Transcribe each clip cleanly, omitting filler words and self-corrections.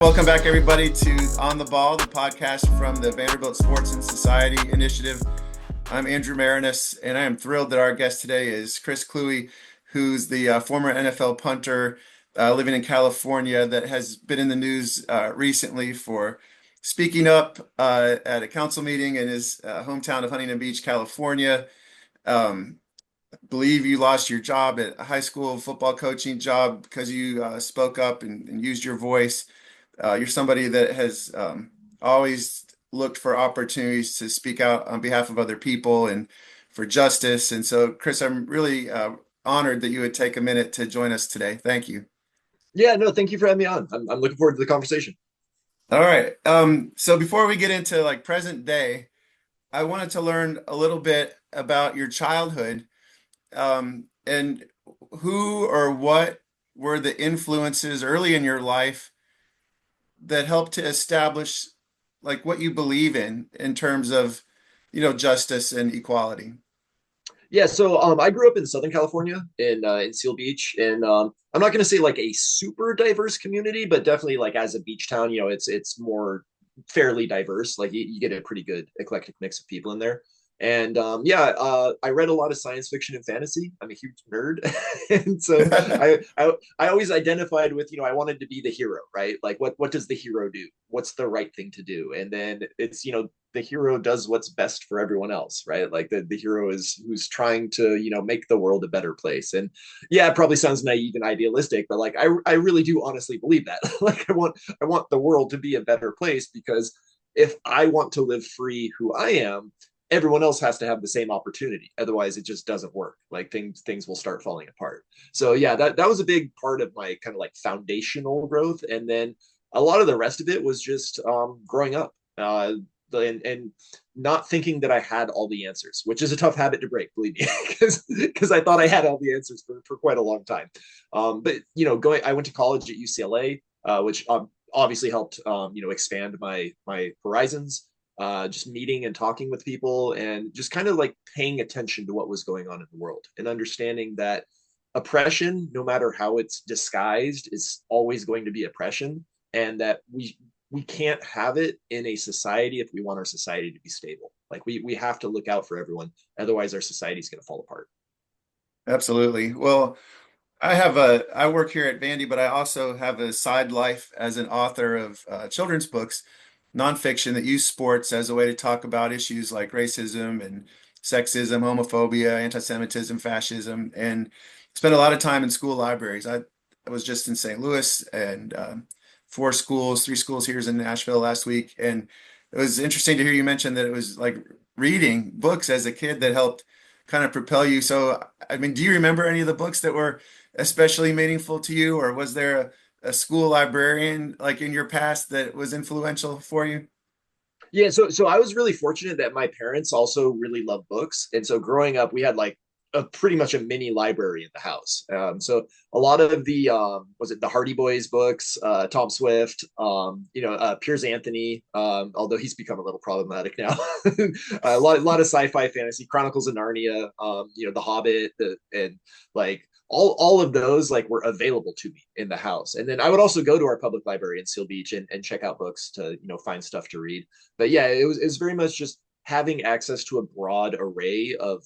Welcome back, everybody, to On the Ball, the podcast from the Vanderbilt Sports and Society Initiative. I'm Andrew Maraniss, and I am thrilled that our guest today is Chris Kluwe, who's the former NFL punter living in California that has been in the news recently for speaking up at a council meeting in his hometown of Huntington Beach, California. Believe you lost your job at a high school football coaching job because you spoke up and used your voice. You're somebody that has always looked for opportunities to speak out on behalf of other people and for justice. And so, Chris, I'm really honored that you would take a minute to join us today. Thank you. Yeah, no, thank you for having me on. I'm looking forward to the conversation. All right. So before we get into like present day, I wanted to learn a little bit about your childhood, and who or what were the influences early in your life that helped to establish like what you believe in terms of, justice and equality. Yeah, so I grew up in Southern California in Seal Beach, and I'm not going to say like a super diverse community, but definitely like as a beach town, it's more fairly diverse. Like you get a pretty good eclectic mix of people in there. And I read a lot of science fiction and fantasy. I'm a huge nerd, and so I always identified with I wanted to be the hero, right? Like what does the hero do? What's the right thing to do? And then it's the hero does what's best for everyone else, right? Like the hero is who's trying to make the world a better place. And yeah, it probably sounds naive and idealistic, but like I really do honestly believe that. Like I want the world to be a better place, because if I want to live free who I am, everyone else has to have the same opportunity. Otherwise, it just doesn't work. Like things will start falling apart. So yeah, that was a big part of my kind of like foundational growth. And then a lot of the rest of it was just growing up. And not thinking that I had all the answers, which is a tough habit to break, believe me, because I thought I had all the answers for quite a long time. But I went to college at UCLA, which obviously helped expand my horizons. Just meeting and talking with people and just kind of like paying attention to what was going on in the world and understanding that oppression, no matter how it's disguised, is always going to be oppression, and that we can't have it in a society if we want our society to be stable. Like we have to look out for everyone, otherwise our society is going to fall apart. Absolutely. Well, I work here at Vandy, but I also have a side life as an author of children's books, nonfiction that use sports as a way to talk about issues like racism and sexism, homophobia, anti-Semitism, fascism, and spent a lot of time in school libraries. I was just in St. Louis and three schools here in Nashville last week, and it was interesting to hear you mention that it was like reading books as a kid that helped kind of propel you. So, I mean, do you remember any of the books that were especially meaningful to you, or was there a school librarian like in your past that was influential for you? Yeah, so I was really fortunate that my parents also really love books, and so growing up, we had like a pretty much a mini library in the house. So a lot of the was it the Hardy Boys books, Tom Swift, Piers Anthony, although he's become a little problematic now. A lot of sci-fi fantasy, Chronicles of Narnia, The Hobbit, and like all of those like were available to me in the house. And then I would also go to our public library in Seal Beach and check out books to find stuff to read. But yeah, it was very much just having access to a broad array of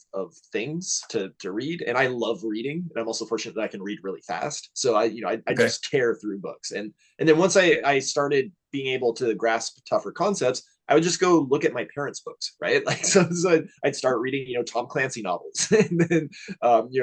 things to read. And I love reading, and I'm also fortunate that I can read really fast. So I Okay. just tear through books. And then once I started being able to grasp tougher concepts, I would just go look at my parents' books, right? Like so I'd start reading, Tom Clancy novels, and then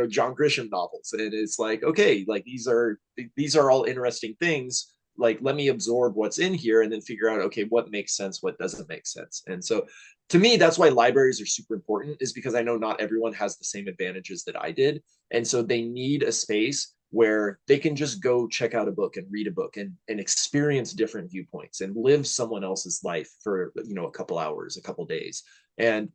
John Grisham novels. And it's like, okay, like these are all interesting things. Like, let me absorb what's in here and then figure out, okay, what makes sense, what doesn't make sense. And so to me, that's why libraries are super important, is because I know not everyone has the same advantages that I did. And so they need a space where they can just go check out a book and read a book and experience different viewpoints and live someone else's life for a couple hours, a couple days. And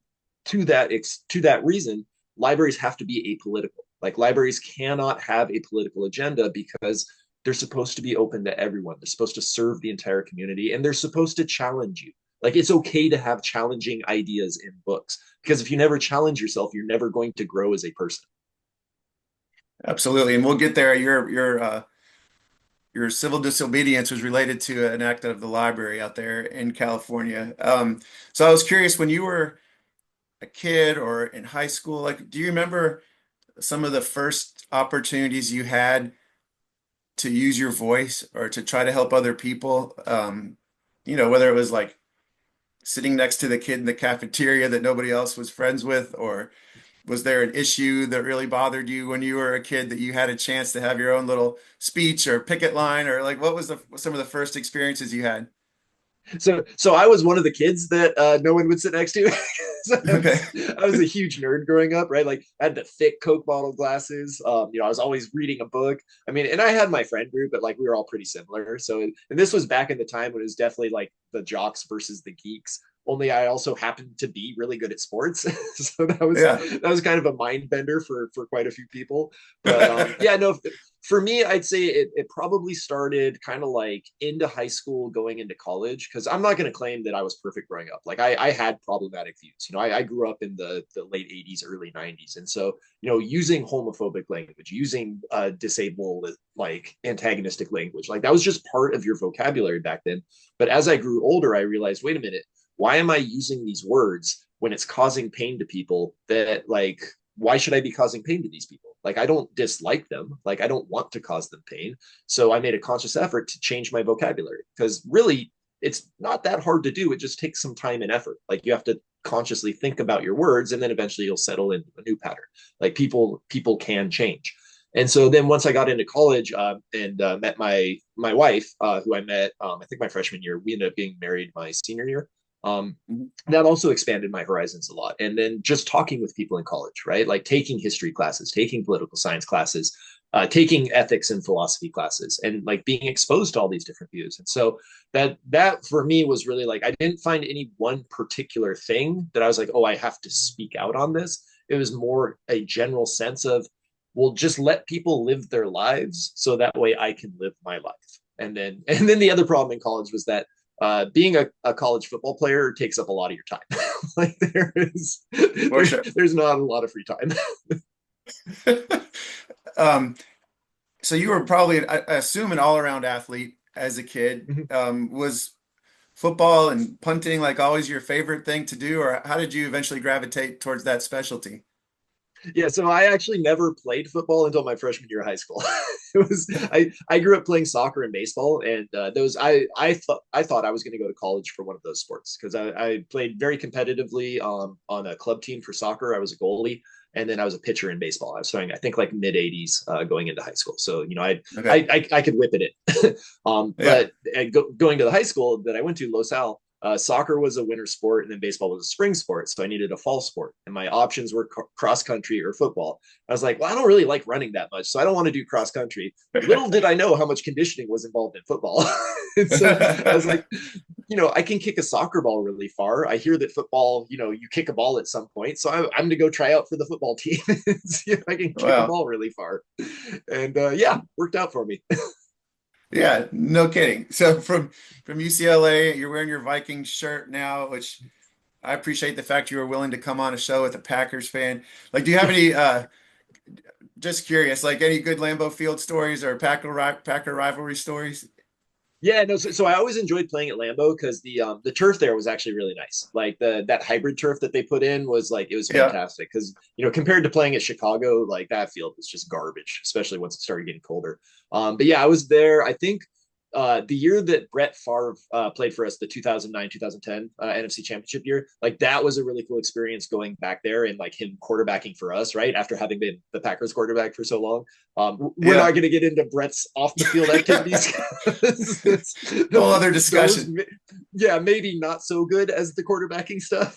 to that reason, libraries have to be apolitical. Like libraries cannot have a political agenda, because they're supposed to be open to everyone. They're supposed to serve the entire community, and they're supposed to challenge you. Like it's okay to have challenging ideas in books, because if you never challenge yourself, you're never going to grow as a person. Absolutely. And we'll get there. Your your civil disobedience was related to an act of the library out there in California. So I was curious when you were a kid or in high school, like, do you remember some of the first opportunities you had to use your voice or to try to help other people? Whether it was like sitting next to the kid in the cafeteria that nobody else was friends with, or was there an issue that really bothered you when you were a kid that you had a chance to have your own little speech or picket line, or like what was some of the first experiences you had? So I was one of the kids that no one would sit next to. So Okay. I was a huge nerd growing up, right? Like I had the thick Coke bottle glasses. I was always reading a book. I mean, and I had my friend group, but like we were all pretty similar. So, and this was back in the time when it was definitely like the jocks versus the geeks. Only I also happened to be really good at sports, so Yeah. that was kind of a mind bender for quite a few people. But yeah, no, for me, I'd say it probably started kind of like into high school, going into college, because I'm not going to claim that I was perfect growing up. Like I had problematic views. I grew up in the late 80s, early 90s. And so, using homophobic language, using disabled, like antagonistic language, like that was just part of your vocabulary back then. But as I grew older, I realized, wait a minute, why am I using these words when it's causing pain to people that like why should I be causing pain to these people? Like, I don't dislike them. Like, I don't want to cause them pain. So I made a conscious effort to change my vocabulary because really, it's not that hard to do. It just takes some time and effort. Like, you have to consciously think about your words, and then eventually you'll settle into a new pattern. Like, people can change. And so then once I got into college and met my wife, who I met, I think my freshman year, we ended up getting married my senior year. Um, Mhm. that also expanded my horizons a lot. And then just talking with people in college, right? Like taking history classes, taking political science classes, taking ethics and philosophy classes, and like being exposed to all these different views. And so that for me was really like I didn't find any one particular thing that I was like, oh, I have to speak out on this. It was more a general sense of, well, just let people live their lives so that way I can live my life. And then the other problem in college was that being a college football player takes up a lot of your time. Like For sure. there's not a lot of free time. Um, so you were probably, I assume, an all-around athlete as a kid. Was football and punting like always your favorite thing to do, or how did you eventually gravitate towards that specialty? Yeah, so I actually never played football until my freshman year of high school. It was I grew up playing soccer and baseball, and those I thought I was going to go to college for one of those sports because I played very competitively on a club team for soccer. I was a goalie, and then I was a pitcher in baseball. I was starting I think like mid 80s going into high school, so Okay. I could whip it in. Yeah. But going to the high school that I went to, Los Al, soccer was a winter sport and then baseball was a spring sport. So I needed a fall sport. And my options were cross country or football. I was like, well, I don't really like running that much. So I don't want to do cross country. Little did I know how much conditioning was involved in football. And so I was like, I can kick a soccer ball really far. I hear that football, you kick a ball at some point. So I'm going to go try out for the football team and see if I can kick a Wow. ball really far. And yeah, worked out for me. Yeah, no kidding. So from UCLA, you're wearing your Vikings shirt now, which I appreciate the fact you were willing to come on a show with a Packers fan. Like, do you have any just curious, like any good Lambeau Field stories or Packer rivalry stories? Yeah, no. So I always enjoyed playing at Lambeau because the turf there was actually really nice. Like that hybrid turf that they put in was like it was Yeah. fantastic because compared to playing at Chicago, like that field was just garbage, especially once it started getting colder. But yeah, I was there. I think the year that Brett Favre played for us, the 2009-2010 NFC Championship year, like that was a really cool experience going back there and like him quarterbacking for us, right? After having been the Packers quarterback for so long. We're not Yeah. going to get into Brett's off the field activities. Whole other Those, discussion. yeah, maybe not so good as the quarterbacking stuff.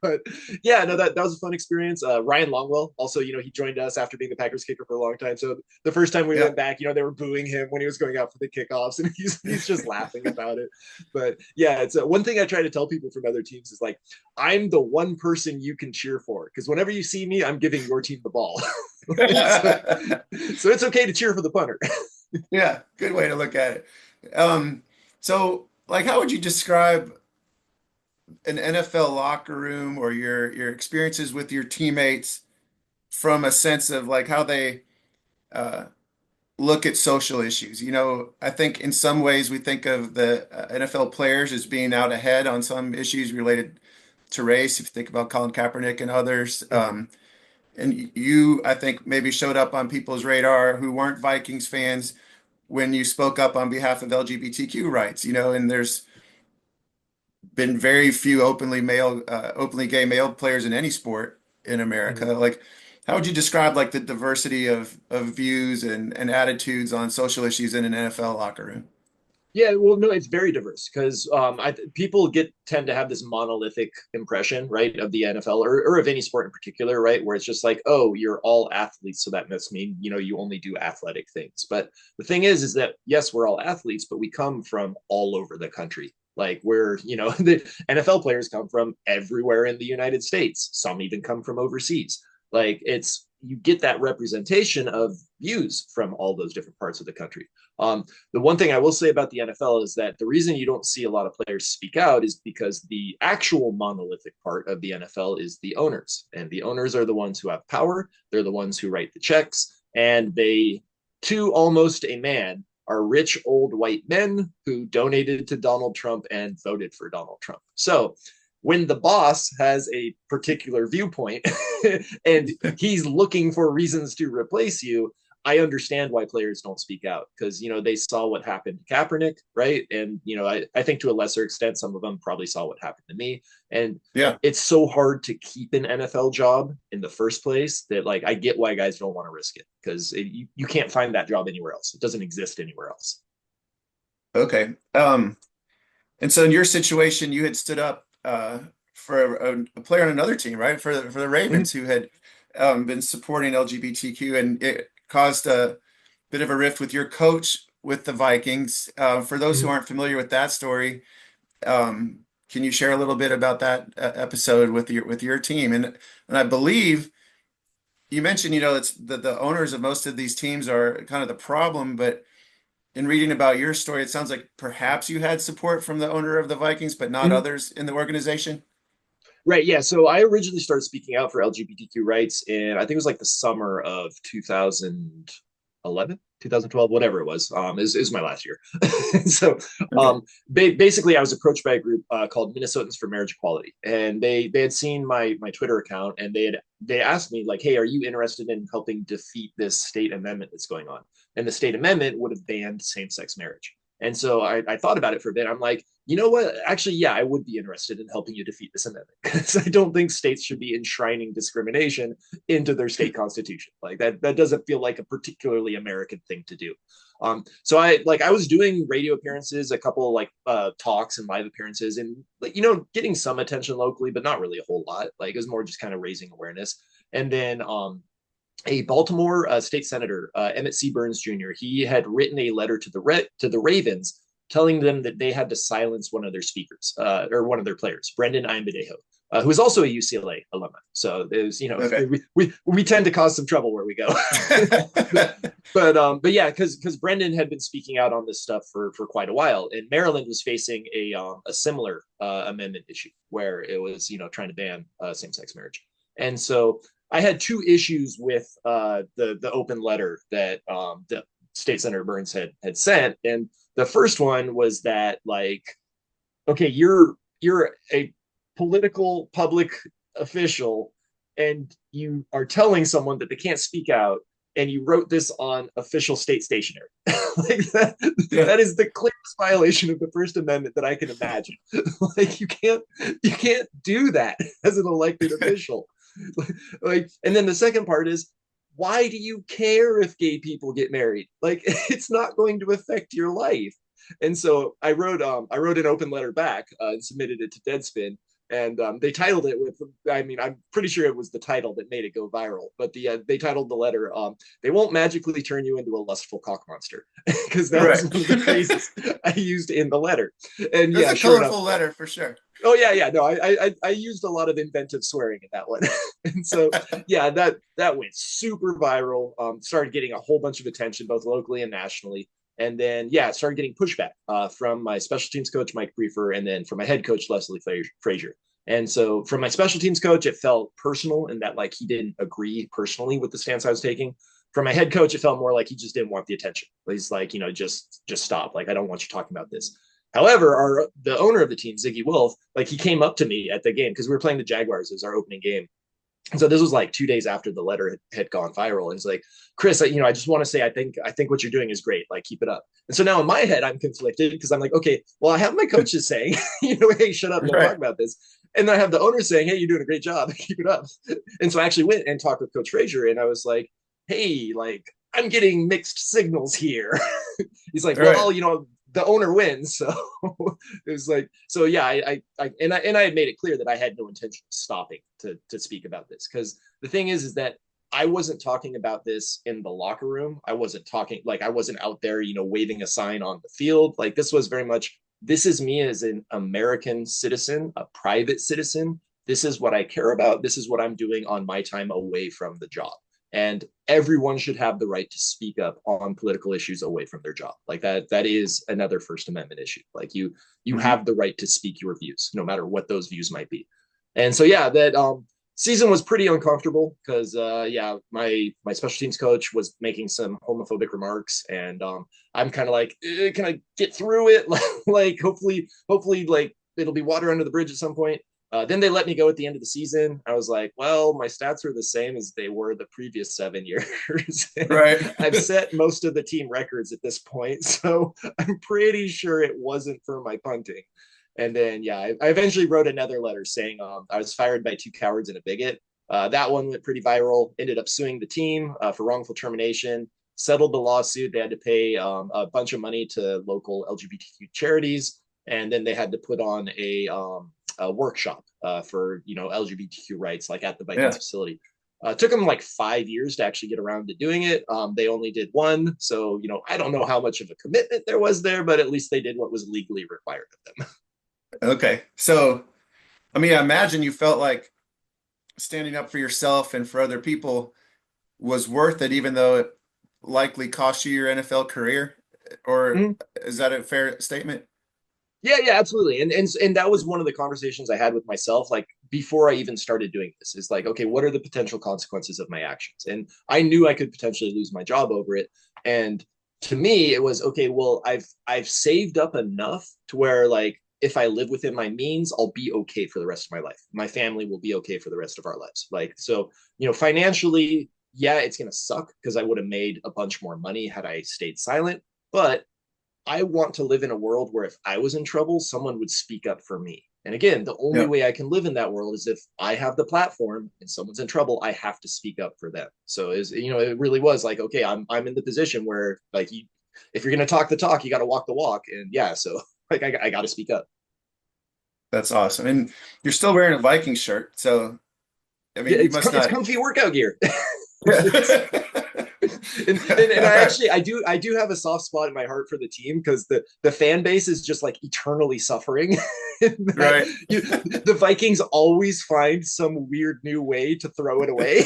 But yeah, no, that was a fun experience. Ryan Longwell also, he joined us after being the Packers kicker for a long time. So the first time we Yeah. went back, they were booing him when he was going out for the kickoffs, and he's just laughing about it. But yeah, it's one thing I try to tell people from other teams is like, I'm the one person you can cheer for because whenever you see me, I'm giving your team the ball. so, so it's okay to cheer for the punter. Yeah, good way to look at it. So like how would you describe an NFL locker room or your experiences with your teammates from a sense of like how they uh look at social issues. I think in some ways we think of the NFL players as being out ahead on some issues related to race. If you think about Colin Kaepernick and others, Mhm. and you, I think, maybe showed up on people's radar who weren't Vikings fans when you spoke up on behalf of LGBTQ rights. And there's been very few openly gay male players in any sport in America. Mhm. Like, how would you describe like the diversity of views and attitudes on social issues in an NFL locker room? Yeah, well, no, it's very diverse because people tend to have this monolithic impression, right, of the NFL or of any sport in particular, right, where it's just like, oh, you're all athletes, so that must mean you only do athletic things. But the thing is that yes, we're all athletes, but we come from all over the country. Like the NFL players come from everywhere in the United States. Some even come from overseas. Like you get that representation of views from all those different parts of the country. The one thing I will say about the NFL is that the reason you don't see a lot of players speak out is because the actual monolithic part of the NFL is the owners. And the owners are the ones who have power. They're the ones who write the checks. And they, to almost a man, are rich old white men who donated to Donald Trump and voted for Donald Trump. So when the boss has a particular viewpoint and he's looking for reasons to replace you, I understand why players don't speak out because they saw what happened to Kaepernick, right? And I think to a lesser extent, some of them probably saw what happened to me. And Yeah. it's so hard to keep an NFL job in the first place that like I get why guys don't want to risk it because you can't find that job anywhere else. It doesn't exist anywhere else. Okay. And so in your situation, you had stood up for a player on another team, right? For the Mm-hmm. Ravens who had been supporting LGBTQ, and it caused a bit of a rift with your coach with the Vikings. For those who Mm-hmm. aren't familiar with that story, can you share a little bit about that episode with your team? And I believe you mentioned, it's the owners of most of these teams are kind of the problem, but in reading about your story, it sounds like perhaps you had support from the owner of the Vikings, but not Mm-hmm. others in the organization. Right. Yeah. So I originally started speaking out for LGBTQ rights in, I think it was like the summer of 2011, 2012, whatever it was, is my last year. So Okay. basically I was approached by a group called Minnesotans for Marriage Equality. And they had seen my Twitter account and they asked me like, hey, are you interested in helping defeat this state amendment that's going on? And the state amendment would have banned same-sex marriage. And so I thought about it for a bit. I'm like, you know what? Actually, yeah, I would be interested in helping you defeat this amendment because I don't think states should be enshrining discrimination into their state constitution. Like that doesn't feel like a particularly American thing to do. So I was doing radio appearances, a couple of like talks and live appearances, and like getting some attention locally, but not really a whole lot. Like it was more just kind of raising awareness. And then a Baltimore state senator, Emmett C. Burns Jr., he had written a letter to the Ravens telling them that they had to silence one of their speakers or one of their players, Brendan Imbedejo, who is also a UCLA alumni. So there's, Okay. we tend to cause some trouble where we go. But yeah, because Brendan had been speaking out on this stuff for quite a while, and Maryland was facing a similar amendment issue where it was trying to ban same sex marriage, and so I had two issues with the open letter that the State Senator Burns had sent, and the first one was that like, okay, you're a political public official, and you are telling someone that they can't speak out, and you wrote this on official state stationery. Like Yeah. that is the clearest violation of the First Amendment that I can imagine. Like you can't do that as an elected official. Like, and then the second part is, why do you care if gay people get married? Like it's not going to affect your life. And so I wrote an open letter back and submitted it to Deadspin, and they titled it with, I mean, I'm pretty sure it was the title that made it go viral, but they titled the letter "They won't magically turn you into a lustful cock monster," because that was Right. one of the phrases I used in the letter. And That's yeah, a sure enough. colorful letter for sure. Oh yeah, yeah. No, I used a lot of inventive swearing in that one, and so yeah, that went super viral. Started getting a whole bunch of attention both locally and nationally, and then yeah, started getting pushback from my special teams coach Mike Prefer, and then from my head coach Leslie Frazier. And so from my special teams coach, it felt personal in that like he didn't agree personally with the stance I was taking. For my head coach, it felt more like he just didn't want the attention. He's like, just stop. Like, I don't want you talking about this. However, the owner of the team, Ziggy Wolf, like he came up to me at the game because we were playing the Jaguars. It was our opening game. And so this was like 2 days after the letter had gone viral. And he's like, Chris, I just want to say, I think what you're doing is great. Like, keep it up. And so now in my head, I'm conflicted because I'm like, okay, well, I have my coaches saying, hey, shut up, don't talk Right. about this. And then I have the owner saying, hey, you're doing a great job, keep it up. And so I actually went and talked with Coach Frazier, and I was like, hey, like, I'm getting mixed signals here. He's like, Right. well, the owner wins. So it was like, so yeah, I had made it clear that I had no intention of stopping to speak about this. Because the thing is that I wasn't talking about this in the locker room. I wasn't out there, waving a sign on the field. Like, this was very much, this is me as an American citizen, a private citizen. This is what I care about. This is what I'm doing on my time away from the job. And everyone should have the right to speak up on political issues away from their job. Like, that is another First Amendment issue. Like, you Hmm. have the right to speak your views, no matter what those views might be. And so yeah, that season was pretty uncomfortable because yeah, my special teams coach was making some homophobic remarks, and I'm kind of like, can I get through it? Like, hopefully, like, it'll be water under the bridge at some point. Then they let me go at the end of the season. I was like, well, my stats are the same as they were the previous 7 years. And Right. I've set most of the team records at this point. So I'm pretty sure it wasn't for my punting. And then, yeah, I eventually wrote another letter saying I was fired by two cowards and a bigot. That one went pretty viral, ended up suing the team for wrongful termination, settled the lawsuit. They had to pay a bunch of money to local LGBTQ charities. And then they had to put on a workshop for LGBTQ rights, like at the Vikings Yeah. facility. It took them like 5 years to actually get around to doing it. They only did one, so I don't know how much of a commitment there was there, but at least they did what was legally required of them. Okay. So, I mean, I imagine you felt like standing up for yourself and for other people was worth it, even though it likely cost you your NFL career. Or Mm-hmm. is that a fair statement? Yeah, absolutely. And that was one of the conversations I had with myself, like before I even started doing this, is like, okay, what are the potential consequences of my actions? And I knew I could potentially lose my job over it. And to me, it was okay, well, I've saved up enough to where, like, if I live within my means, I'll be okay for the rest of my life. My family will be okay for the rest of our lives. Like, so, financially, yeah, it's gonna suck because I would have made a bunch more money had I stayed silent. But I want to live in a world where if I was in trouble, someone would speak up for me. And again, the only Yeah, way I can live in that world is if I have the platform and someone's in trouble, I have to speak up for them. So it really was like, okay, I'm in the position where, like, if you're gonna talk the talk, you got to walk the walk. And yeah, so like I got to speak up. that's awesome. And you're still wearing a Viking shirt, so I Yeah, mean, you must it's not. comfy workout gear. It's, Yeah. and I do have a soft spot in my heart for the team because the fan base is just like eternally suffering. That Right. the Vikings always find some weird new way to throw it away,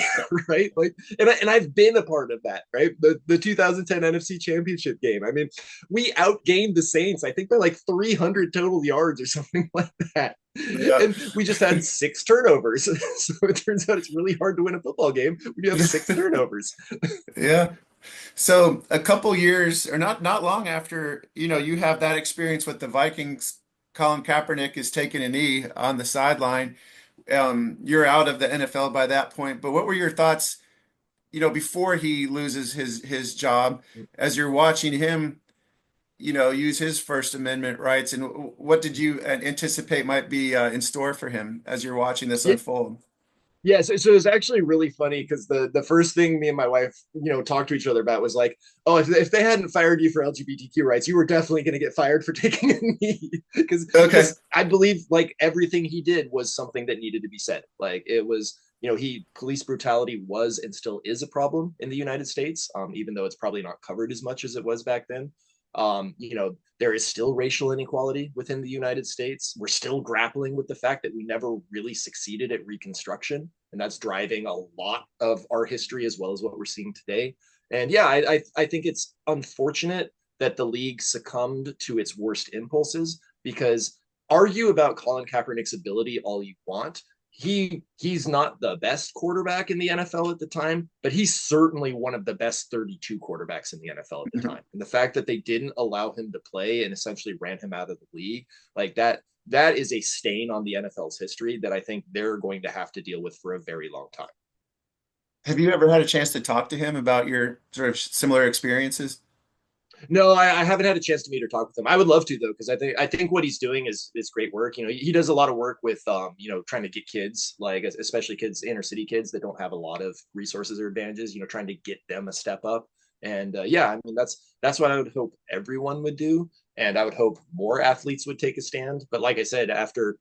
right? Like, and I've been a part of that, right? The 2010 NFC Championship game. I mean, we outgained the Saints, I think, by like 300 total yards or something like that. Yeah. And we just had six turnovers. So it turns out it's really hard to win a football game when you have six turnovers. Yeah. So a couple years, or not long after, you have that experience with the Vikings, Colin Kaepernick is taking a knee on the sideline. You're out of the NFL by that point. But what were your thoughts, before he loses his job, as you're watching him, use his First Amendment rights, and what did you anticipate might be in store for him as you're watching this Yeah, unfold? yeah, so it was actually really funny because the first thing me and my wife, talked to each other about was like, oh, if they hadn't fired you for LGBTQ rights, you were definitely going to get fired for taking a knee because Okay. I believe like everything he did was something that needed to be said. Like, it was, he police brutality was and still is a problem in the United States, even though it's probably not covered as much as it was back then. There is still racial inequality within the United States. We're still grappling with the fact that we never really succeeded at Reconstruction, and that's driving a lot of our history as well as what we're seeing today. And yeah, I think it's unfortunate that the league succumbed to its worst impulses because argue about Colin Kaepernick's ability all you want. he's not the best quarterback in the NFL at the time, but he's certainly one of the best 32 quarterbacks in the NFL at the time. And the fact that they didn't allow him to play and essentially ran him out of the league, like that is a stain on the NFL's history that I think they're going to have to deal with for a very long time. Have you ever had a chance to talk to him about your sort of similar experiences? No, I haven't had a chance to meet or talk with him. I would love to though, because I think what he's doing is great work. He does a lot of work with trying to get kids, like especially kids, inner city kids that don't have a lot of resources or advantages. Trying to get them a step up. And yeah, I mean that's what I would hope everyone would do, and I would hope more athletes would take a stand. But like I said, after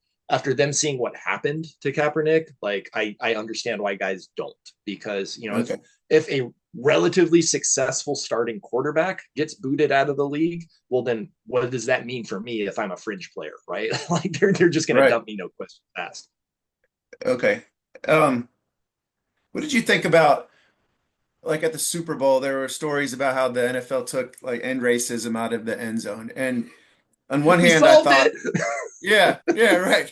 them seeing what happened to Kaepernick, like I understand why guys don't, because Okay. if a relatively successful starting quarterback gets booted out of the league, well then what does that mean for me if I'm a fringe player, right? Like they're just going to Right. dump me no questions asked. Okay. Um, what did you think about like at the Super Bowl, there were stories about how the NFL took like end racism out of the end zone. And on one We hand, I solved thought, it. yeah, yeah, right.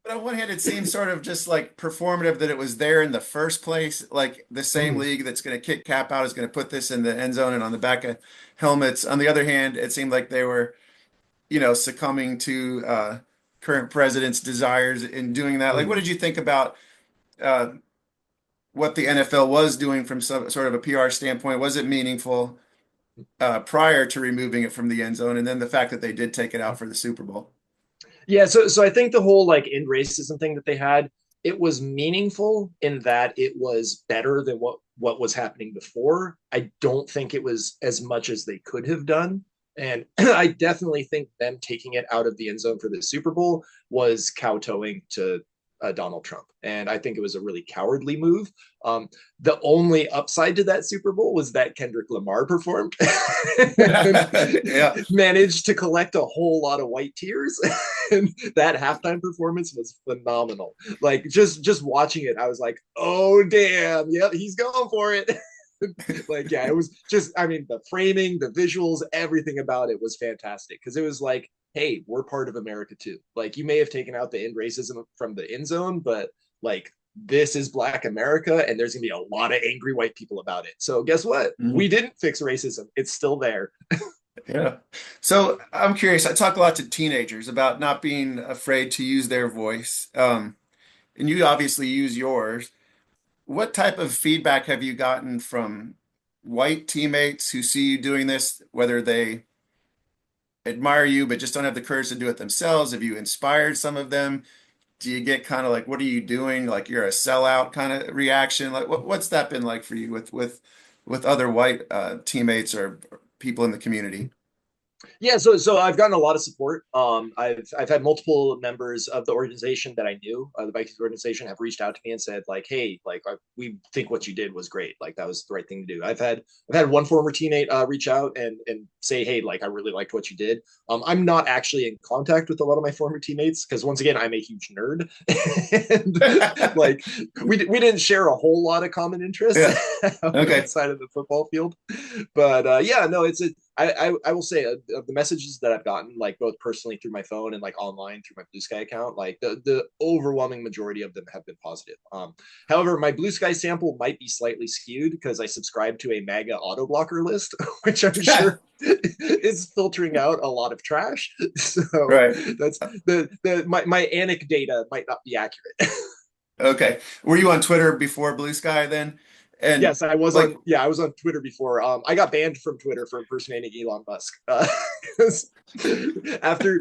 But on one hand, it seems sort of just like performative that it was there in the first place. Like the same Mm, league that's going to kick Cap out is going to put this in the end zone and on the back of helmets. On the other hand, it seemed like they were, succumbing to current president's desires in doing that. Like, what mm. did you think about uh, what the NFL was doing from some sort of a PR standpoint? Was it meaningful prior to removing it from the end zone, and then the fact that they did take it out for the Super Bowl? Yeah, so I think the whole like end racism thing that they had, it was meaningful in that it was better than what was happening before. I don't think it was as much as they could have done. And I definitely think them taking it out of the end zone for the Super Bowl was kowtowing to Donald Trump. And I think it was a really cowardly move. Um, the only upside to that Super Bowl was that Kendrick Lamar performed and Yeah, managed to collect a whole lot of white tears. And that halftime performance was phenomenal. Like just watching it, I was like, oh damn, yep, he's going for it. Like yeah, it was just, I mean, the framing, the visuals, everything about it was fantastic, because it was like, hey, we're part of America too. Like you may have taken out the end racism from the end zone, but like this is Black America, and there's gonna be a lot of angry white people about it. So guess what? mhm, We didn't fix racism. It's still there. yeah. So I'm curious. I talk a lot to teenagers about not being afraid to use their voice, and you obviously use yours. What type of feedback have you gotten from white teammates who see you doing this, whether they admire you but just don't have the courage to do it themselves? Have you inspired some of them? Do you get kind of like, what are you doing? Like you're a sellout kind of reaction? Like what's that been like for you with other white teammates or people in the community? Yeah, so I've gotten a lot of support. I've had multiple members of the organization that I knew, the Vikings organization, have reached out to me and said like, hey, like we think what you did was great. Like that was the right thing to do. I've had one former teammate reach out and say, hey, like I really liked what you did. I'm not actually in contact with a lot of my former teammates because once again, I'm a huge nerd, and like we didn't share a whole lot of common interests Yeah. Okay. outside of the football field. But yeah, no, I will say of the messages that I've gotten, like both personally through my phone and like online through my Blue Sky account, like the overwhelming majority of them have been positive. However, my Blue Sky sample might be slightly skewed because I subscribe to a MAGA auto blocker list, which I'm sure is filtering out a lot of trash. So Right. that's my anecdata might not be accurate. Okay. Were you on Twitter before Blue Sky then? And Yes, I was like, on. Yeah, I was on Twitter before. I got banned from Twitter for impersonating Elon Musk. 'Cause after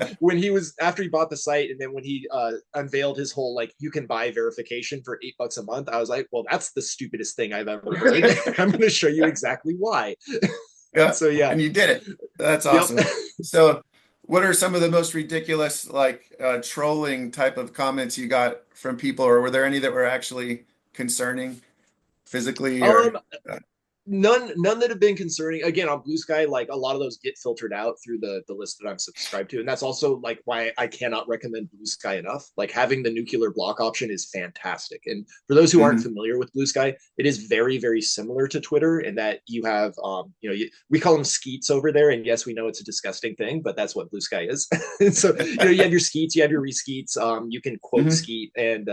he bought the site, and then when he unveiled his whole like you can buy verification for $8 a month, I was like, well, that's the stupidest thing I've ever heard. I'm going to show you exactly why. yeah, So yeah, and you did it. That's yep. awesome. So, what are some of the most ridiculous, like trolling type of comments you got from people, or were there any that were actually concerning physically or? Um, None that have been concerning. Again, on Blue Sky, like a lot of those get filtered out through the list that I'm subscribed to, and that's also like why I cannot recommend Blue Sky enough. Like having the nuclear block option is fantastic. And for those who aren't Hmm. familiar with Blue Sky, it is very similar to Twitter in that you have we call them skeets over there, and yes, we know it's a disgusting thing, but that's what Blue Sky is. And so you have your skeets, you have your reskeets, you can quote Hmm. skeet, and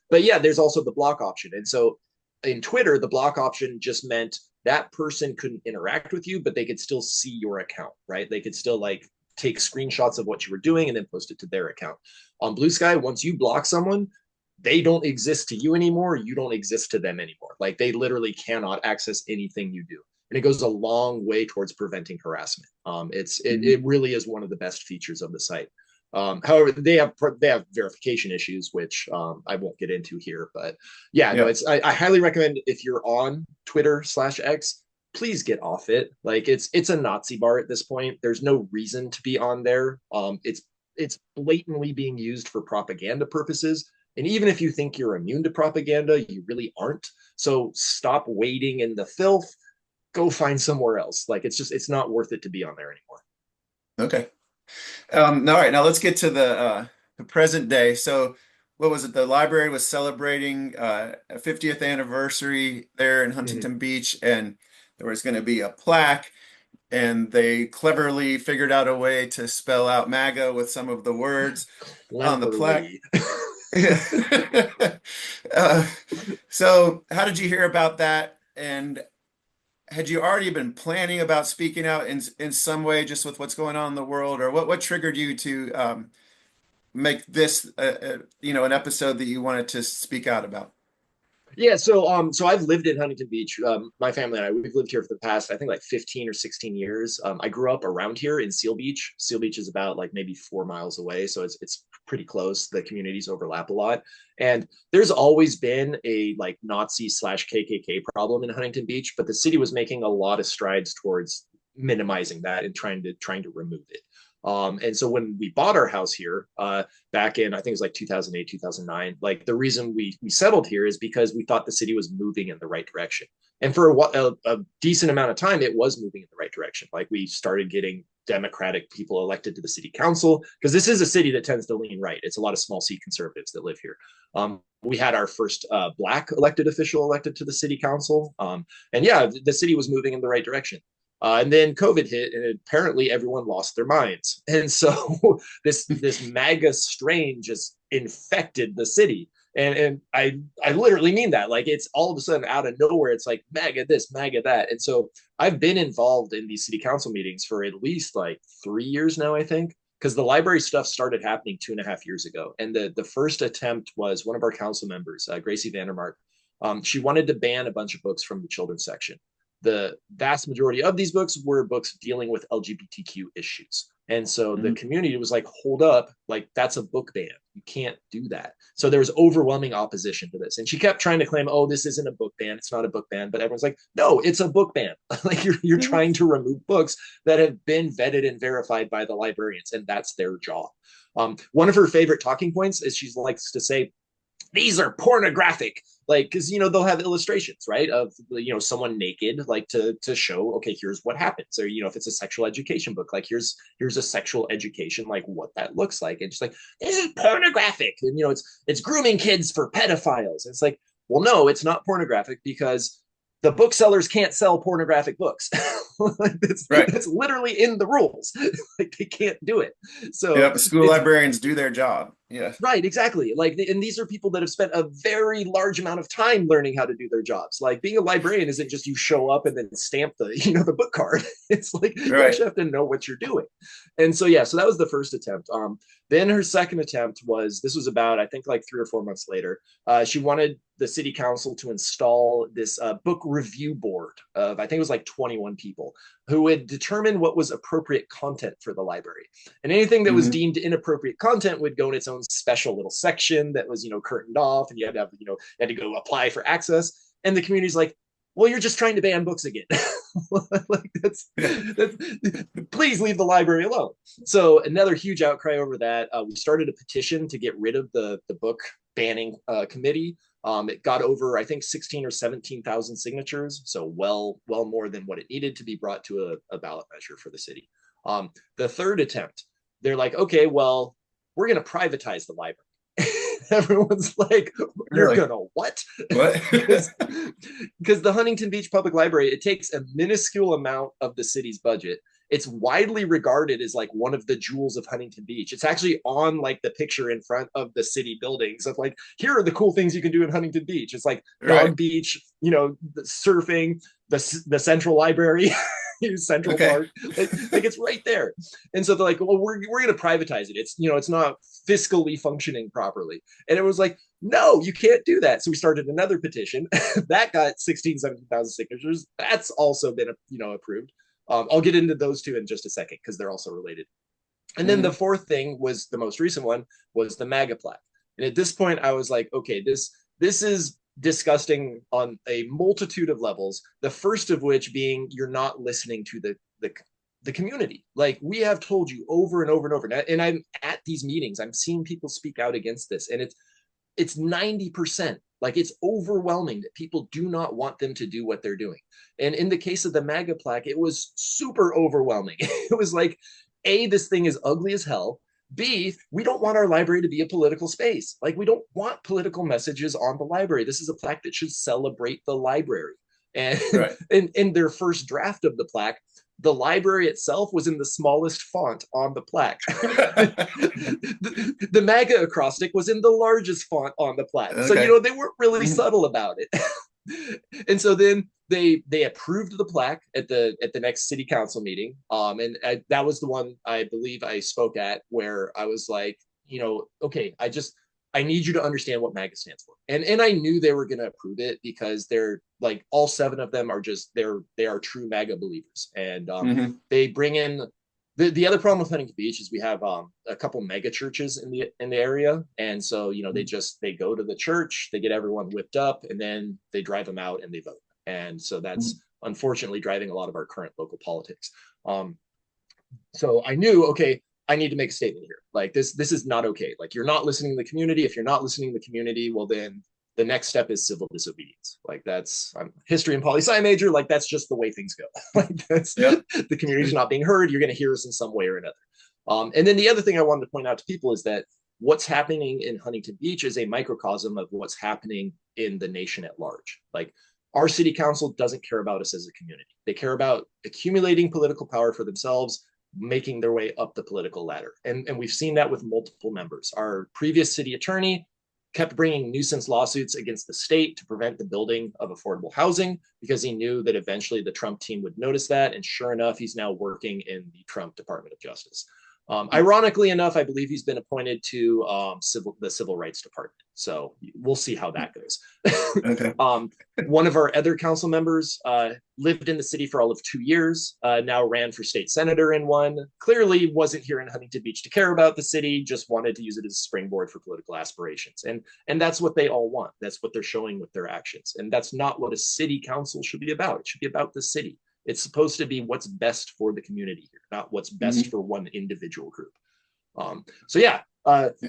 but yeah, there's also the block option, and so in Twitter, the block option just meant that person couldn't interact with you, but they could still see your account, right? They could still like take screenshots of what you were doing and then post it to their account. On Blue Sky, once you block someone, they don't exist to you anymore. You don't exist to them anymore. Like they literally cannot access anything you do. And it goes a long way towards preventing harassment. It really is one of the best features of the site. However, they have verification issues, which I won't get into here. But yeah, no, Yeah. I highly recommend if you're on Twitter/X, please get off it. Like it's a Nazi bar at this point. There's no reason to be on there. It's blatantly being used for propaganda purposes. And even if you think you're immune to propaganda, you really aren't. So stop wading in the filth. Go find somewhere else. Like it's not worth it to be on there anymore. Okay. All right, now let's get to the present day. So, what was it? The library was celebrating a 50th anniversary there in Mm-hmm. Huntington Beach, and there was going to be a plaque, and they cleverly figured out a way to spell out MAGA with some of the words on the plaque. Cleverly. Uh, so, how did you hear about that? And had you already been planning about speaking out in some way, just with what's going on in the world, or what triggered you to make this an episode that you wanted to speak out about? Yeah, so I've lived in Huntington Beach. My family and I, we've lived here for the past, I think, like 15 or 16 years. I grew up around here in Seal Beach. Seal Beach is about like maybe 4 miles away, so it's pretty close. The communities overlap a lot, and there's always been a like Nazi/KKK problem in Huntington Beach, but the city was making a lot of strides towards minimizing that and trying to remove it. And so when we bought our house here, back in I think it was like 2008, 2009, like the reason we settled here is because we thought the city was moving in the right direction. And for a decent amount of time, it was moving in the right direction. Like we started getting Democratic people elected to the city council because this is a city that tends to lean right. It's a lot of small C conservatives that live here. We had our first black elected official elected to the city council. And yeah, the city was moving in the right direction. And then COVID hit, and apparently everyone lost their minds. And so this MAGA strain just infected the city. And I literally mean that. Like it's all of a sudden out of nowhere. It's like MAGA this, MAGA that. And so I've been involved in these city council meetings for at least like 3 years now, I think. Because the library stuff started happening 2.5 years ago. And the first attempt was one of our council members, Gracie Vandermark. She wanted to ban a bunch of books from the children's section. The vast majority of these books were books dealing with LGBTQ issues. And so the Mhm. community was like, hold up, like that's a book ban. You can't do that. So there was overwhelming opposition to this. And she kept trying to claim, oh, this isn't a book ban. It's not a book ban. But everyone's like, no, it's a book ban. Like you're trying to remove books that have been vetted and verified by the librarians, and that's their job. One of her favorite talking points is she likes to say, these are pornographic, like because they'll have illustrations, right, of someone naked, like to show, okay, here's what happens. Or if it's a sexual education book, like here's a sexual education, like what that looks like. And just like, this is pornographic, and it's grooming kids for pedophiles. And it's like, well, no, it's not pornographic because the booksellers can't sell pornographic books. Like Right. that's literally in the rules. Like they can't do it. So Yep. School it's librarians do their job. Yeah. right, exactly. Like, and these are people that have spent a very large amount of time learning how to do their jobs. Like, being a librarian isn't just you show up and then stamp the, the book card. It's like you Right. actually have to know what you're doing. And so, yeah, so that was the first attempt. Then her second attempt was this was about I think like 3 or 4 months later. She wanted the city council to install this book review board of I think it was like 21 people who would determine what was appropriate content for the library. And anything that was Hmm. deemed inappropriate content would go in its own special little section that was, curtained off, and you had to have, had to go apply for access. And the community's like, well, you're just trying to ban books again. Like Yeah. that's please leave the library alone. So another huge outcry over that. We started a petition to get rid of the book banning committee. It got over, I think, 16 or 17,000 signatures, so well more than what it needed to be brought to a ballot measure for the city. The third attempt, they're like, okay, well, we're going to privatize the library. Everyone's like, you're Really? gonna what? What? because the Huntington Beach Public Library, it takes a minuscule amount of the city's budget. It's widely regarded as like one of the jewels of Huntington Beach. It's actually on like the picture in front of the city buildings of like, here are the cool things you can do in Huntington Beach. It's like Right. dog beach, surfing, the central library, Central Okay. Park, like it's right there. And so they're like, well, we're going to privatize it. It's not fiscally functioning properly. And it was like, no, you can't do that. So we started another petition that got 16, 17,000 signatures. That's also been, approved. I'll get into those two in just a second because they're also related. And then the Hmm. fourth thing was the most recent one was the MAGA plaque. And at this point, I was like, okay, this is disgusting on a multitude of levels. The first of which being you're not listening to the community. Like we have told you over and over and over. And I'm at these meetings, I'm seeing people speak out against this, and it's 90%. Like it's overwhelming that people do not want them to do what they're doing. And in the case of the MAGA plaque, it was super overwhelming. It was like, A, this thing is ugly as hell. B, we don't want our library to be a political space. Like we don't want political messages on the library. This is a plaque that should celebrate the library. And Right. in their first draft of the plaque, the library itself was in the smallest font on the plaque. The MAGA acrostic was in the largest font on the plaque. So, Okay. they weren't really Mhm. subtle about it. And so then they approved the plaque at the next city council meeting. And that was the one I believe I spoke at where I was like, okay, I need you to understand what MAGA stands for. And I knew they were going to approve it because they're like all seven of them are they are true MAGA believers. And Hmm. they bring in the other problem with Huntington Beach is we have a couple mega churches in the area, and so they go to the church, they get everyone whipped up, and then they drive them out and they vote, and so that's unfortunately driving a lot of our current local politics. Um, so I knew, okay, I need to make a statement here. Like this is not okay. Like you're not listening to the community. If you're not listening to the community, well then the next step is civil disobedience. Like I'm a history and poli sci major. Like that's just the way things go. Like that's Yep. the community's not being heard. You're going to hear us in some way or another. And then the other thing I wanted to point out to people is that what's happening in Huntington Beach is a microcosm of what's happening in the nation at large. Like our city council doesn't care about us as a community. They care about accumulating political power for themselves, making their way up the political ladder. And we've seen that with multiple members. Our previous city attorney kept bringing nuisance lawsuits against the state to prevent the building of affordable housing because he knew that eventually the Trump team would notice that. And sure enough, he's now working in the Trump Department of Justice. Ironically enough, I believe he's been appointed to the Civil Rights Department. So we'll see how that goes. Okay. One of our other council members lived in the city for all of 2 years, now ran for state senator in one, clearly wasn't here in Huntington Beach to care about the city, just wanted to use it as a springboard for political aspirations. And that's what they all want. That's what they're showing with their actions. And that's not what a city council should be about. It should be about the city. It's supposed to be what's best for the community here, not what's best Hmm. for one individual group. So yeah,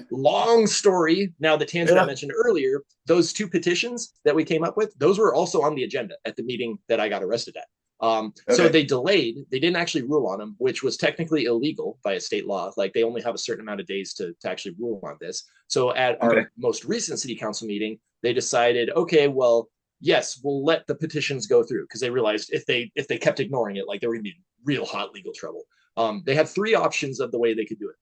long story. Now the tangent I Yeah. mentioned earlier, those two petitions that we came up with, those were also on the agenda at the meeting that I got arrested at. So Okay. they delayed, they didn't actually rule on them, which was technically illegal by a state law. Like they only have a certain amount of days to actually rule on this. So at Okay. our most recent city council meeting, they decided, okay, well, yes, we'll let the petitions go through because they realized if they kept ignoring it, like they were gonna be in real hot legal trouble. They had three options of the way they could do it.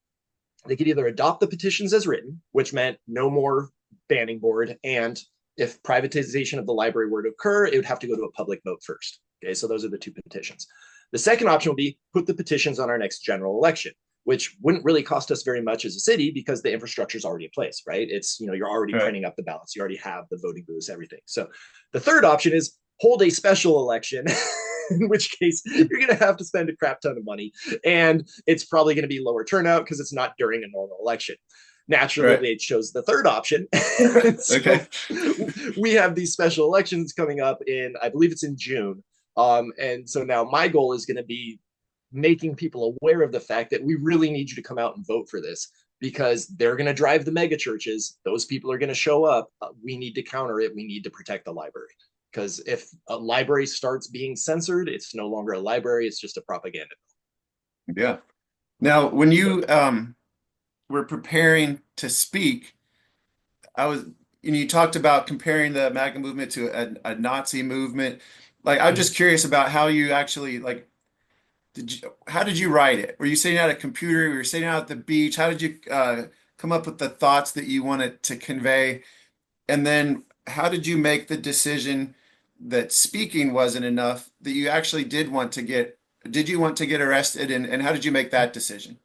They could either adopt the petitions as written, which meant no more banning board, and if privatization of the library were to occur, it would have to go to a public vote first. Okay, so those are the two petitions. The second option would be put the petitions on our next general election, which wouldn't really cost us very much as a city because the infrastructure is already in place, right? It's, you're already All right. printing up the ballots, you already have the voting booths, everything. So the third option is hold a special election, in which case you're going to have to spend a crap ton of money. And it's probably going to be lower turnout because it's not during a normal election. All Naturally, right. they chose the third option. So Okay. we have these special elections coming up in, I believe it's in June. And so now my goal is going to be making people aware of the fact that we really need you to come out and vote for this because they're going to drive the mega churches. Those people are going to show up. We need to counter it. We need to protect the library. Because if a library starts being censored, it's no longer a library, it's just a propaganda. Yeah. Now, when So you were preparing to speak, I was, you talked about comparing the MAGA movement to a Nazi movement. Like, I'm just curious about how you actually like. How did you write it? Were you sitting at a computer? Were you sitting out at the beach? How did you come up with the thoughts that you wanted to convey? And then how did you make the decision that speaking wasn't enough, that you actually did you want to get arrested? And how did you make that decision?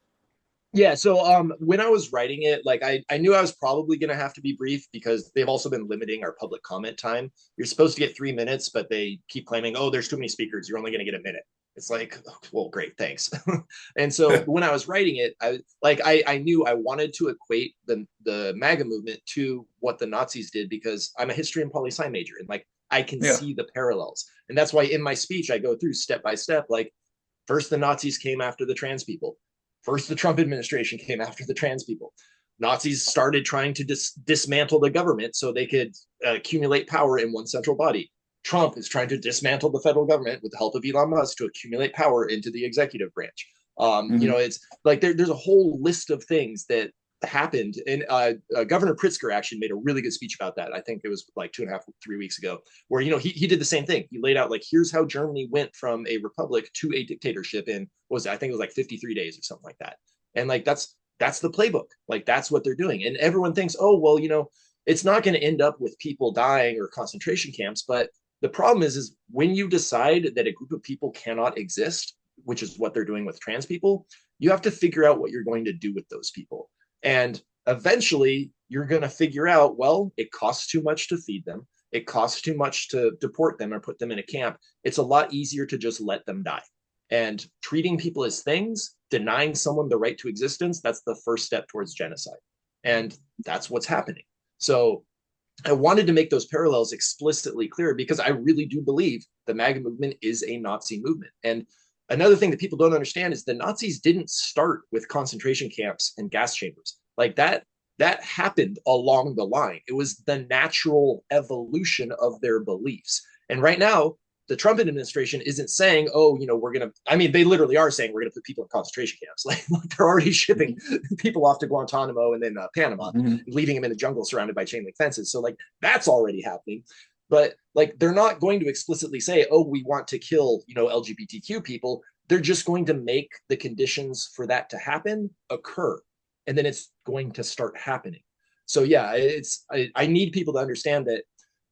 yeah, so when I was writing it, like I knew I was probably gonna have to be brief because they've also been limiting our public comment time. You're supposed to get 3 minutes, but they keep claiming, oh, there's too many speakers, you're only gonna get a minute. It's like, well, great, thanks. And so when I was writing it, I knew I wanted to equate the MAGA movement to what the Nazis did because I'm a history and poli sci major and like I can Yeah. see the parallels. And that's why in my speech I go through step by step, like first the Nazis came after the trans people. First, the Trump administration came after the trans people. Nazis started trying to dismantle the government so they could accumulate power in one central body. Trump is trying to dismantle the federal government with the help of Elon Musk to accumulate power into the executive branch. Hmm. It's like there's a whole list of things that happened. And Governor Pritzker actually made a really good speech about that. I think it was like 2.5, 3 weeks ago, where he did the same thing. He laid out like here's how Germany went from a republic to a dictatorship in I think it was like 53 days or something like that. And like that's the playbook. Like that's what they're doing. And everyone thinks, oh well, it's not going to end up with people dying or concentration camps. But the problem is when you decide that a group of people cannot exist, which is what they're doing with trans people, you have to figure out what you're going to do with those people. And eventually you're going to figure out, well, it costs too much to feed them. It costs too much to deport them or put them in a camp. It's a lot easier to just let them die. And treating people as things, denying someone the right to existence, that's the first step towards genocide. And that's what's happening. So I wanted to make those parallels explicitly clear because I really do believe the MAGA movement is a Nazi movement. And another thing that people don't understand is the Nazis didn't start with concentration camps and gas chambers. Like that happened along the line. It was the natural evolution of their beliefs. And right now, the Trump administration isn't saying, oh, we're going to, I mean, they literally are saying we're going to put people in concentration camps. Like they're already shipping people off to Guantanamo and then Panama, Hmm. leaving them in a jungle surrounded by chain link fences. So like that's already happening. But like they're not going to explicitly say, oh, we want to kill, LGBTQ people. They're just going to make the conditions for that to happen occur. And then it's going to start happening. So yeah, I need people to understand that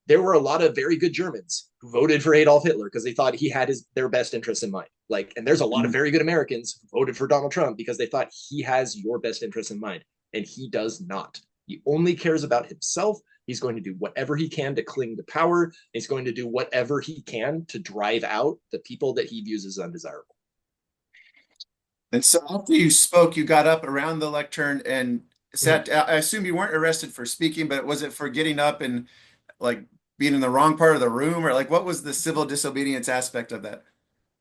there were a lot of very good Germans who voted for Adolf Hitler because they thought he had their best interests in mind. Like, and there's a lot of very good Americans who voted for Donald Trump because they thought he has your best interests in mind, and he does not. He only cares about himself. He's going to do whatever he can to cling to power. He's going to do whatever he can to drive out the people that he views as undesirable. And so after you spoke, you got up around the lectern and sat. I assume you weren't arrested for speaking, but was it for getting up and like being in the wrong part of the room, or like what was the civil disobedience aspect of that?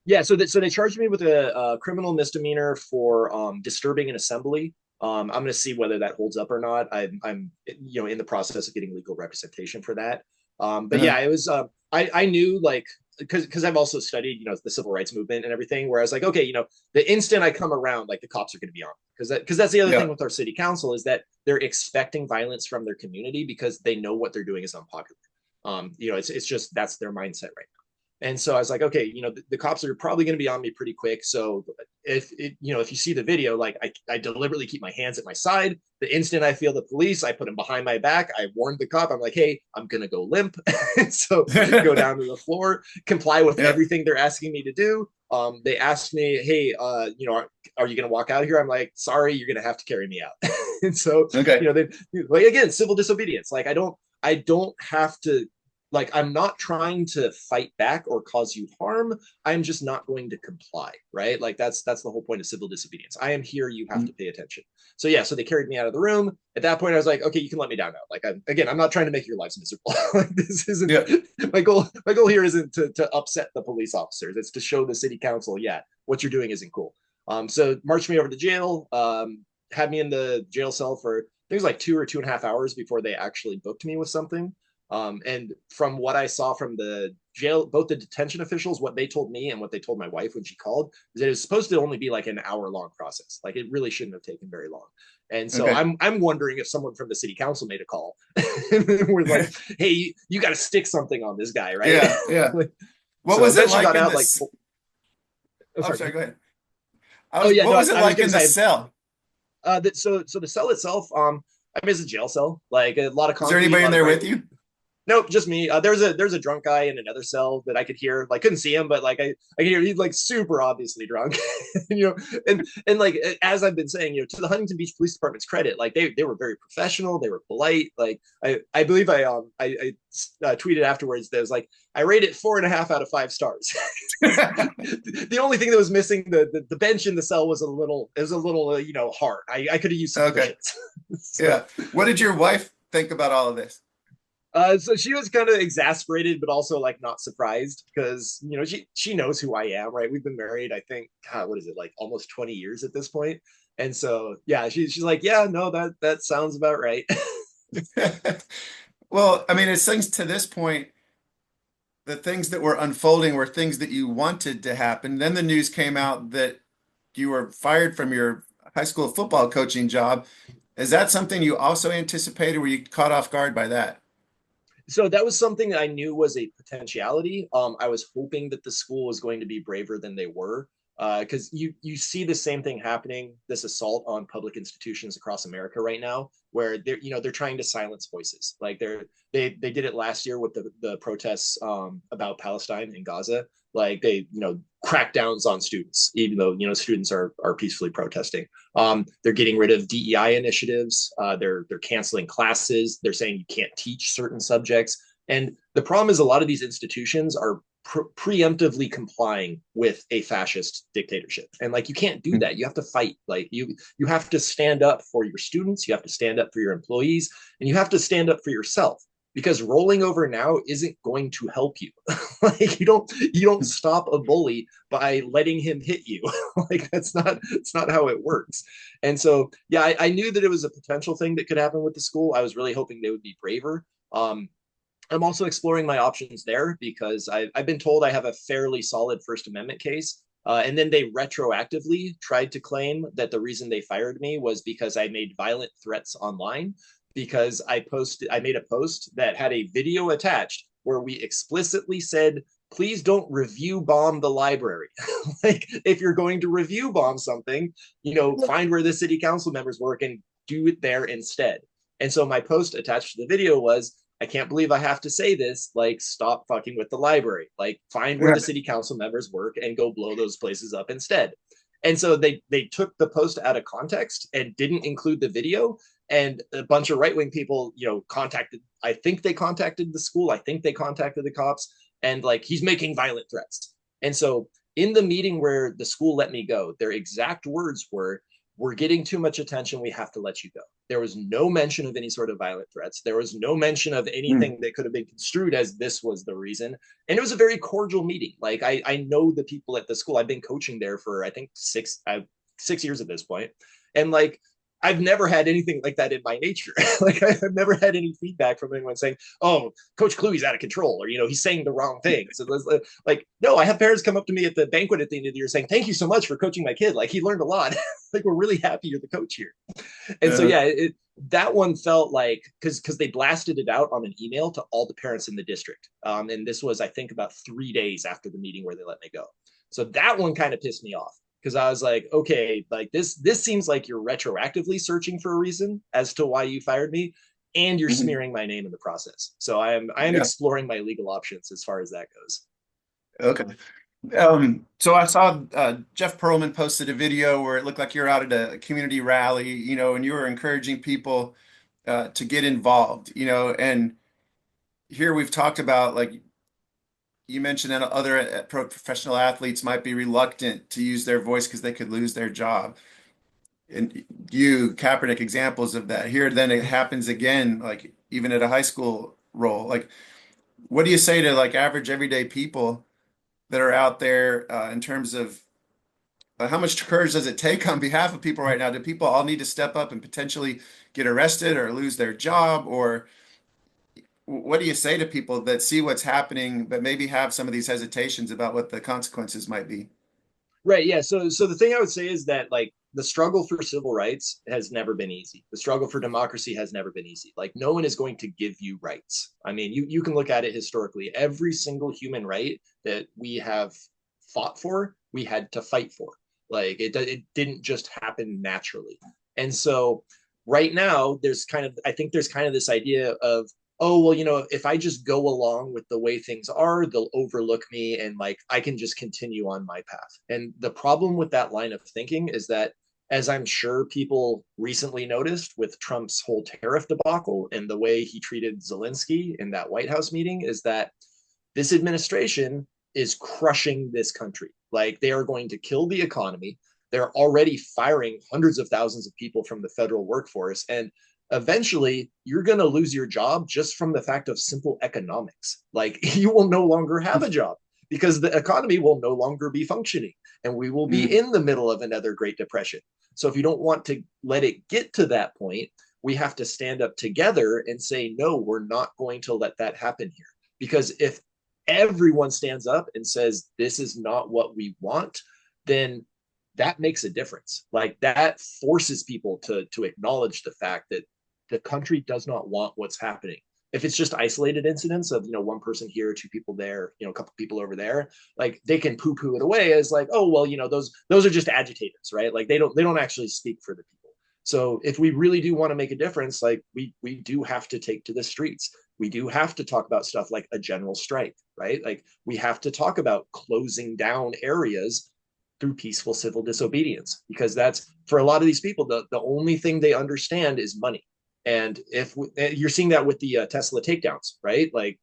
Yeah, so they charged me with a criminal misdemeanor for disturbing an assembly. I'm going to see whether that holds up or not. I'm in the process of getting legal representation for that. But Uh-huh. yeah, it was. I knew like because I've also studied the civil rights movement and everything. Where I was like, okay, the instant I come around, like the cops are going to be on because that's the other thing Yeah. with our city council is that they're expecting violence from their community because they know what they're doing is unpopular. It's just that's their mindset right now. And so I was like, okay, the cops are probably going to be on me pretty quick. So if you see the video, like I deliberately keep my hands at my side. The instant I feel the police, I put them behind my back. I warned the cop. I'm like, hey, I'm going to go limp. So go down to the floor, comply with Yeah. everything they're asking me to do. They asked me, hey, are you going to walk out of here? I'm like, sorry, you're going to have to carry me out. And so, Okay. they like again, civil disobedience. Like I don't have to like I'm not trying to fight back or cause you harm. I'm just not going to comply, right? Like that's the whole point of civil disobedience. I am here, you have to pay attention. So yeah, so they carried me out of the room. At that point I was like, okay, you can let me down now. Like I'm not trying to make your lives miserable. Like this isn't Yeah. my goal here isn't to upset the police officers. It's to show the city council, yeah, what you're doing isn't cool. So marched me over to jail. had me in the jail cell for, I think it was like 2 or 2.5 hours before they actually booked me with something. And from what I saw from the jail, both the detention officials, what they told me and what they told my wife when she called, is that it was supposed to only be like an hour long process. Like it really shouldn't have taken very long. And so Okay. I'm wondering if someone from the city council made a call and we're like, hey, you got to stick something on this guy, right? Yeah, yeah. Like, What so was it then she like got in out like, this? oh, I'm sorry. sorry, go ahead. Oh yeah, What no, was it I was like gonna in the say, cell? so the cell itself, I mean, it's a jail cell, like a lot of Is there concrete, a anybody in lot of there bright. with you? Nope, just me. There's a drunk guy in another cell that I could hear. Like, couldn't see him, but like I could hear he's like super obviously drunk, you know. And like as I've been saying, to the Huntington Beach Police Department's credit, like they were very professional. They were polite. Like I believe I tweeted afterwards that was like I rate it 4.5 out of 5 stars. The only thing that was missing, the bench in the cell was a little hard. I could have used some Okay. cushions. So Yeah. What did your wife think about all of this? so she was kind of exasperated, but also like not surprised because she knows who I am, right? We've been married, I think, God, what is it, like almost 20 years at this point, and so yeah, she's like, yeah, no, that sounds about right. Well, I mean, it's things to this point, the things that were unfolding were things that you wanted to happen. Then the news came out that you were fired from your high school football coaching job. Is that something you also anticipated? Were you caught off guard by that? So that was something that I knew was a potentiality. I was hoping that the school was going to be braver than they were, because you see the same thing happening, this assault on public institutions across America right now, where they're trying to silence voices. Like they did it last year with the protests about Palestine and Gaza. Like they crackdowns on students, even though students are peacefully protesting. They're getting rid of DEI initiatives. They're canceling classes. They're saying you can't teach certain subjects. And the problem is a lot of these institutions are preemptively complying with a fascist dictatorship, and like you can't do that. You have to fight. Like you have to stand up for your students. You have to stand up for your employees, and you have to stand up for yourself, because rolling over now isn't going to help you. Like you don't stop a bully by letting him hit you. Like it's not how it works. And so yeah, I knew that it was a potential thing that could happen with the school. I was really hoping they would be braver. I'm also exploring my options there because I've been told I have a fairly solid First Amendment case. And then they retroactively tried to claim that the reason they fired me was because I made violent threats online, because I made a post that had a video attached where we explicitly said, please don't review bomb the library. Like if you're going to review bomb something, find where the city council members work and do it there instead. And so my post attached to the video was, I can't believe I have to say this. Like, stop fucking with the library. Like, find where the Right. city council members work and go blow those places up instead. And so they took the post out of context and didn't include the video. And a bunch of right wing people, contacted. I think they contacted the school. I think they contacted the cops. And like, he's making violent threats. And so in the meeting where the school let me go, their exact words were, "We're getting too much attention. We have to let you go." There was no mention of any sort of violent threats. There was no mention of Mm. anything that could have been construed as this was the reason. And it was a very cordial meeting. Like I know the people at the school. I've been coaching there for I think 6 years at this point, and like I've never had anything like that in my nature. Like I've never had any feedback from anyone saying, "Oh, Coach Kluwe's out of control," or he's saying the wrong thing. So like, no, I have parents come up to me at the banquet at the end of the year saying, "Thank you so much for coaching my kid. Like he learned a lot. Like we're really happy you're the coach here." And so Uh, yeah, that one felt like, because they blasted it out on an email to all the parents in the district, and this was I think about 3 days after the meeting where they let me go. So that one kind of pissed me off because I was like, okay, like this seems like you're retroactively searching for a reason as to why you fired me, and you're mhm. smearing my name in the process. So I am Yeah. exploring my legal options as far as that goes. Okay. So I saw Jeff Pearlman posted a video where it looked like you're out at a community rally, and you were encouraging people to get involved, and here we've talked about, like you mentioned, that other professional athletes might be reluctant to use their voice because they could lose their job. And you, Kaepernick, examples of that. Here, then it happens again, like even at a high school role. Like, what do you say to like average everyday people that are out there in terms of how much courage does it take on behalf of people right now? Do people all need to step up and potentially get arrested or lose their job? Or what do you say to people that see what's happening, but maybe have some of these hesitations about what the consequences might be? Right. Yeah. So the thing I would say is that like the struggle for civil rights has never been easy. The struggle for democracy has never been easy. Like no one is going to give you rights. I mean, you can look at it historically. Every single human right that we have fought for, we had to fight for. Like it didn't just happen naturally. And so right now there's kind of I think there's kind of this idea of, oh well, if I just go along with the way things are, they'll overlook me and like I can just continue on my path. And the problem with that line of thinking is that, as I'm sure people recently noticed with Trump's whole tariff debacle and the way he treated Zelensky in that White House meeting, is that this administration is crushing this country. Like they are going to kill the economy. They're already firing hundreds of thousands of people from the federal workforce. And eventually you're going to lose your job just from the fact of simple economics. Like you will no longer have a job because the economy will no longer be functioning and we will be Mm. in the middle of another Great Depression. So if you don't want to let it get to that point, we have to stand up together and say, no, we're not going to let that happen here. Because if everyone stands up and says, this is not what we want, then that makes a difference. Like that forces people to acknowledge the fact that the country does not want what's happening. If it's just isolated incidents of, one person here, two people there, a couple people over there, like they can poo-poo it away as like, oh well, those are just agitators, right? Like they don't actually speak for the people. So if we really do want to make a difference, like we do have to take to the streets. We do have to talk about stuff like a general strike, right? Like we have to talk about closing down areas through peaceful civil disobedience, because that's, for a lot of these people, the only thing they understand is money. And if you're seeing that with the Tesla takedowns, right? Like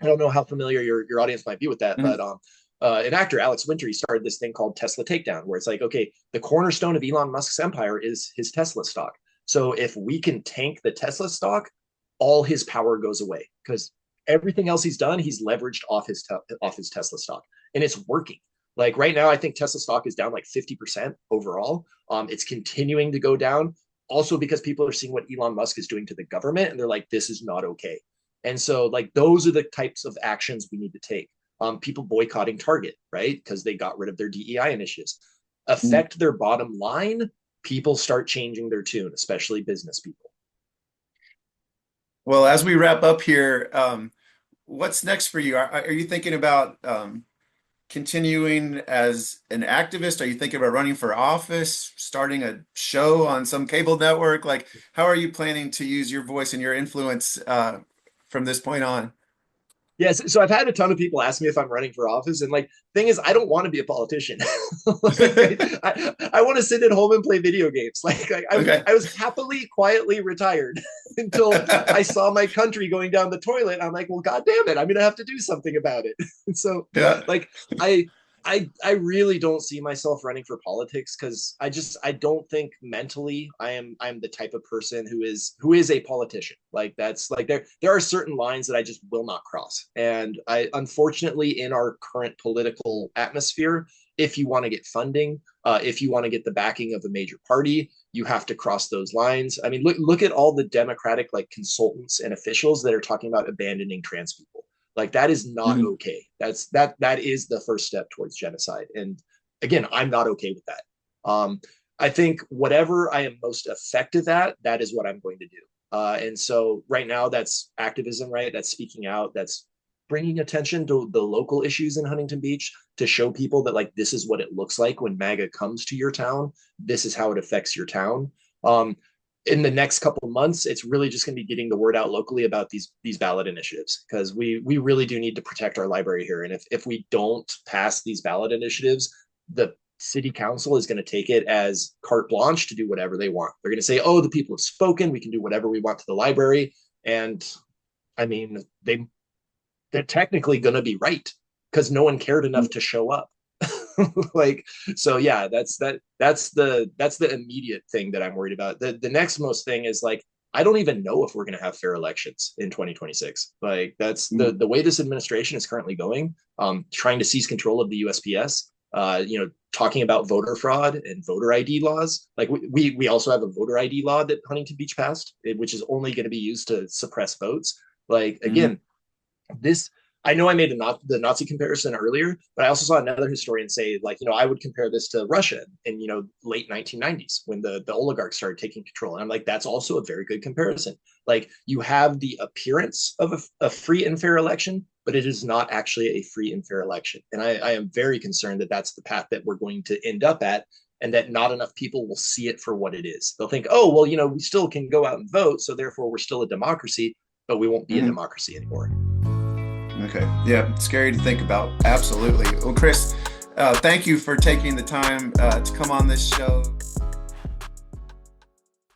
I don't know how familiar your audience might be with that, but Mm. an actor, Alex Winter, he started this thing called Tesla Takedown, where it's like, okay, the cornerstone of Elon Musk's empire is his Tesla stock. So if we can tank the Tesla stock, all his power goes away because everything else he's done, he's leveraged off his Tesla stock, and it's working. Like right now, I think Tesla stock is down like 50% overall. It's continuing to go down, also because people are seeing what Elon Musk is doing to the government, and they're like, this is not okay. And so, like, those are the types of actions we need to take. People boycotting Target, right? Because they got rid of their DEI initiatives. Mm. Affect their bottom line, people start changing their tune, especially business people. Well, as we wrap up here, what's next for you? Are you thinking about continuing as an activist? Are you thinking about running for office, starting a show on some cable network? Like, how are you planning to use your voice and your influence from this point on? Yes, so I've had a ton of people ask me if I'm running for office, and like, thing is, I don't want to be a politician. Like, I want to sit at home and play video games. Like, Okay. I was happily, quietly retired until I saw my country going down the toilet. I'm like, well, god damn it, I'm gonna have to do something about it. And so, Yeah. like, I I really don't see myself running for politics because I don't think mentally I'm the type of person who is a politician. Like that's like there are certain lines that I just will not cross. And I unfortunately, in our current political atmosphere, if you want to get funding, if you want to get the backing of a major party, you have to cross those lines. I mean, look at all the Democratic like consultants and officials that are talking about abandoning trans people. Like that is not Mhm. okay. That is the first step towards genocide. And again, I'm not okay with that. I think whatever I am most effective at, that is what I'm going to do. And so right now, that's activism, right? That's speaking out. That's bringing attention to the local issues in Huntington Beach to show people that like this is what it looks like when MAGA comes to your town. This is how it affects your town. Um, in the next couple of months, it's really just going to be getting the word out locally about these ballot initiatives because we really do need to protect our library here. And if we don't pass these ballot initiatives, the city council is going to take it as carte blanche to do whatever they want. They're going to say, "Oh, the people have spoken. We can do whatever we want to the library." And I mean, they're technically going to be right because no one cared enough to show up. Like so yeah, that's the immediate thing that I'm worried about. The next most thing is like I don't even know if we're going to have fair elections in 2026. Like that's the way this administration is currently going, trying to seize control of the USPS. talking about voter fraud and voter ID laws. Like we also have a voter ID law that Huntington Beach passed, which is only going to be used to suppress votes. Like Mhm. again, this I know I made the Nazi comparison earlier, but I also saw another historian say, like, I would compare this to Russia in, late 1990s when the oligarchs started taking control. And I'm like, that's also a very good comparison. Like, you have the appearance of a free and fair election, but it is not actually a free and fair election. And I am very concerned that that's the path that we're going to end up at, and that not enough people will see it for what it is. They'll think, oh, well, we still can go out and vote, so therefore we're still a democracy, but we won't be a Mhm. democracy anymore. Okay. Yeah, scary to think about. Absolutely. Well, Chris, thank you for taking the time to come on this show.